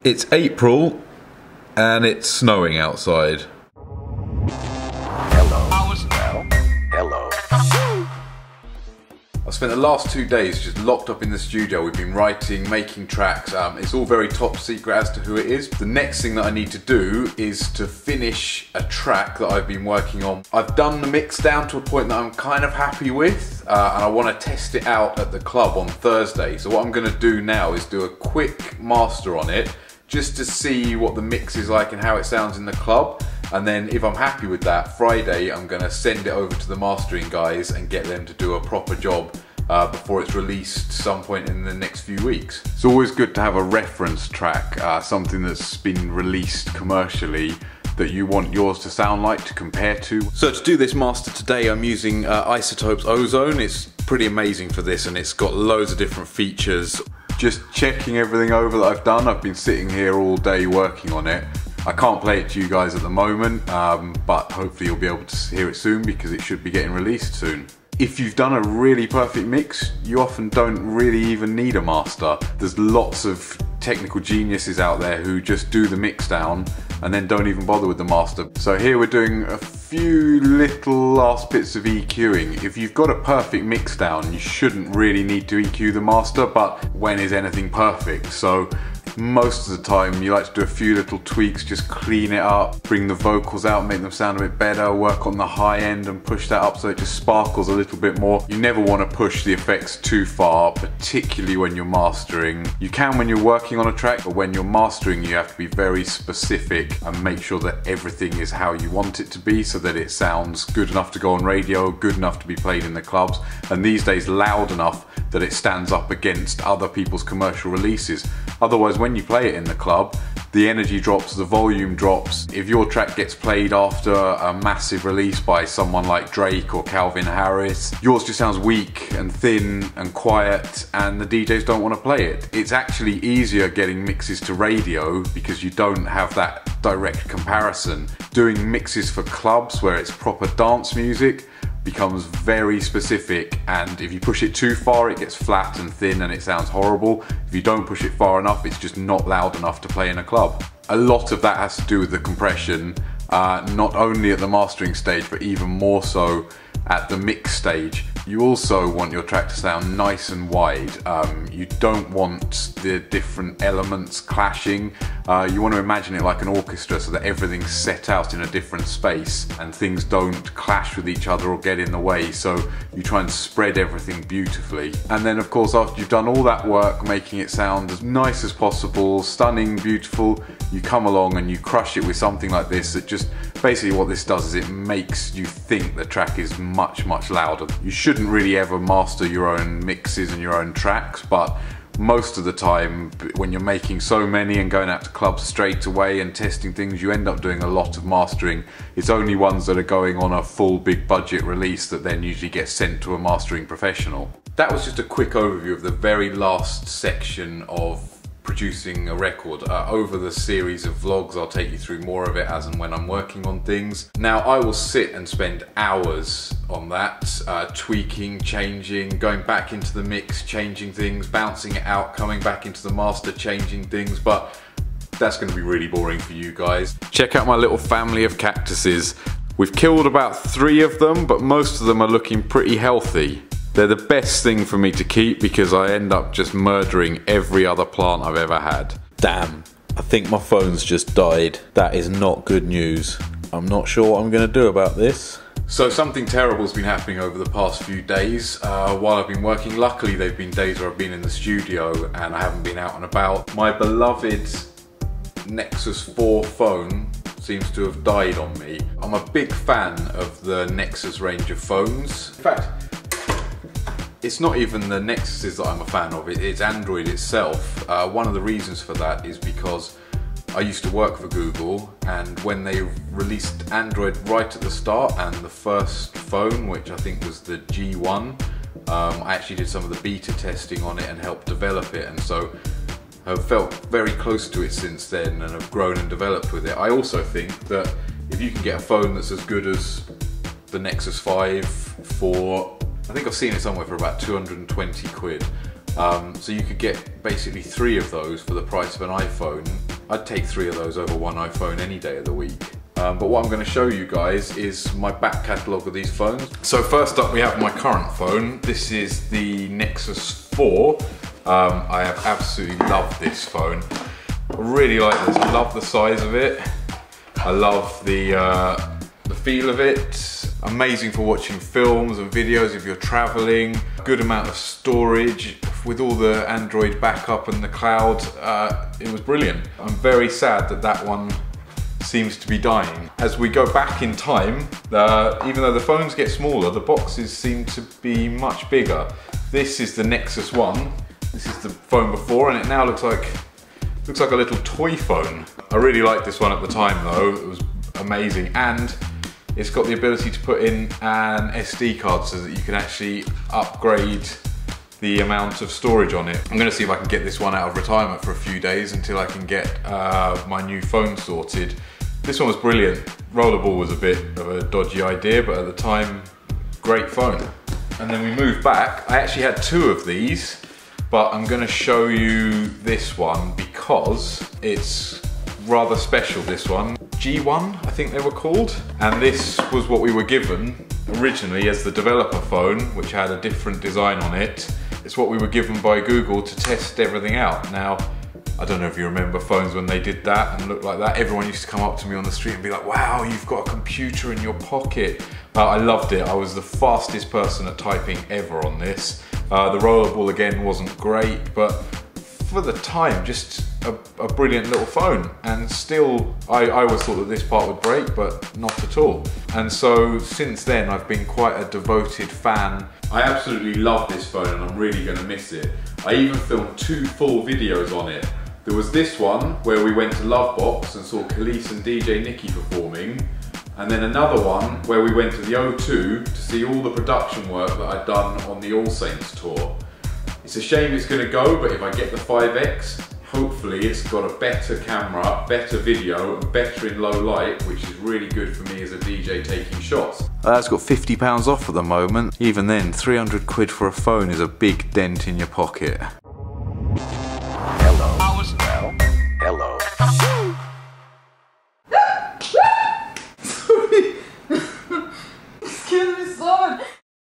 It's April and it's snowing outside. Hello. I spent the last 2 days just locked up in the studio. We've been writing, making tracks. It's all very top secret as to who it is. The next thing that I need to do is to finish a track that I've been working on. I've done the mix down to a point that I'm kind of happy with, and I want to test it out at the club on Thursday. So what I'm going to do now is do a quick master on it, just to see what the mix is like and how it sounds in the club. And then if I'm happy with that, Friday I'm going to send it over to the mastering guys and get them to do a proper job before it's released some point in the next few weeks. It's always good to have a reference track, something that's been released commercially that you want yours to sound like, to compare to. So to do this master today, I'm using Izotope Ozone. It's pretty amazing for this, and it's got loads of different features. Just checking everything over that I've done. I've been sitting here all day working on it. I can't play it to you guys at the moment, but hopefully you'll be able to hear it soon because it should be getting released soon. If you've done a really perfect mix, you often don't really even need a master. There's lots of technical geniuses out there who just do the mix down and then don't even bother with the master. So here we're doing a few little last bits of EQing. If you've got a perfect mix down, you shouldn't really need to EQ the master, but when is anything perfect? So most of the time you like to do a few little tweaks, just clean it up, bring the vocals out, make them sound a bit better, work on the high end and push that up so it just sparkles a little bit more. You never want to push the effects too far, particularly when you're mastering. You can when you're working on a track, but when you're mastering you have to be very specific and make sure that everything is how you want it to be so that it sounds good enough to go on radio, good enough to be played in the clubs, and these days loud enough that it stands up against other people's commercial releases. Otherwise, when you play it in the club, the energy drops, the volume drops. If your track gets played after a massive release by someone like Drake or Calvin Harris, yours just sounds weak and thin and quiet, and the DJs don't want to play it. It's actually easier getting mixes to radio because you don't have that direct comparison. Doing mixes for clubs where it's proper dance music becomes very specific, and if you push it too far it gets flat and thin and it sounds horrible. If you don't push it far enough, it's just not loud enough to play in a club. A lot of that has to do with the compression, not only at the mastering stage but even more so at the mix stage. You also want your track to sound nice and wide. You don't want the different elements clashing. You want to imagine it like an orchestra so that everything's set out in a different space and things don't clash with each other or get in the way, so you try and spread everything beautifully. And then of course after you've done all that work making it sound as nice as possible, stunning, beautiful, you come along and you crush it with something like this that just basically what this does is it makes you think the track is much louder. You shouldn't really ever master your own mixes and your own tracks, but most of the time when you're making so many and going out to clubs straight away and testing things, you end up doing a lot of mastering. It's only ones that are going on a full big budget release that then usually get sent to a mastering professional. That was just a quick overview of the very last section of producing a record. Over the series of vlogs I'll take you through more of it as and when I'm working on things. Now I will sit and spend hours on that, tweaking, changing, going back into the mix, changing things, bouncing it out, coming back into the master, changing things, but that's going to be really boring for you guys. Check out my little family of cactuses. We've killed about 3 of them, but most of them are looking pretty healthy. They're the best thing for me to keep because I end up just murdering every other plant I've ever had. Damn, I think my phone's just died. That is not good news. I'm not sure what I'm going to do about this. So something terrible's been happening over the past few days while I've been working. Luckily they've been days where I've been in the studio and I haven't been out and about. My beloved Nexus 4 phone seems to have died on me. I'm a big fan of the Nexus range of phones. In fact, it's not even the Nexuses that I'm a fan of, it's Android itself. One of the reasons for that is because I used to work for Google, and when they released Android right at the start, and the first phone, which I think was the G1, I actually did some of the beta testing on it and helped develop it, and so I've felt very close to it since then and have grown and developed with it. I also think that if you can get a phone that's as good as the Nexus 5 for, I think I've seen it somewhere for about 220 quid. So you could get basically 3 of those for the price of an iPhone. I'd take 3 of those over one iPhone any day of the week. But what I'm going to show you guys is my back catalogue of these phones. So first up we have my current phone. This is the Nexus 4. I have absolutely loved this phone. I really like this. I love the size of it. I love the feel of it. Amazing for watching films and videos if you're traveling. Good amount of storage. With all the Android backup and the cloud, it was brilliant. I'm very sad that that one seems to be dying. As we go back in time, even though the phones get smaller, the boxes seem to be much bigger. This is the Nexus 1. This is the phone before, and it now looks like a little toy phone. I really liked this one at the time though. It was amazing, and it's got the ability to put in an SD card so that you can actually upgrade the amount of storage on it. I'm going to see if I can get this one out of retirement for a few days until I can get my new phone sorted. This one was brilliant. Rollerball was a bit of a dodgy idea, but at the time, great phone. And then we moved back. I actually had 2 of these, but I'm going to show you this one because it's rather special, this one. G1, I think they were called. And this was what we were given originally as the developer phone, which had a different design on it. It's what we were given by Google to test everything out. Now, I don't know if you remember phones when they did that and looked like that. Everyone used to come up to me on the street and be like, wow, you've got a computer in your pocket. I loved it. I was the fastest person at typing ever on this. The rollerball again wasn't great, but for the time, just a brilliant little phone. And still, I always thought that this part would break, but not at all. And so since then, I've been quite a devoted fan. I absolutely love this phone and I'm really gonna miss it. I even filmed 2 full videos on it. There was this one where we went to Lovebox and saw Khalees and DJ Nikki performing. And then another one where we went to the O2 to see all the production work that I'd done on the All Saints tour. It's a shame it's gonna go, but if I get the 5X, hopefully it's got a better camera, better video, and better in low light, which is really good for me as a DJ taking shots. That's got £50 off at the moment. Even then, 300 quid for a phone is a big dent in your pocket.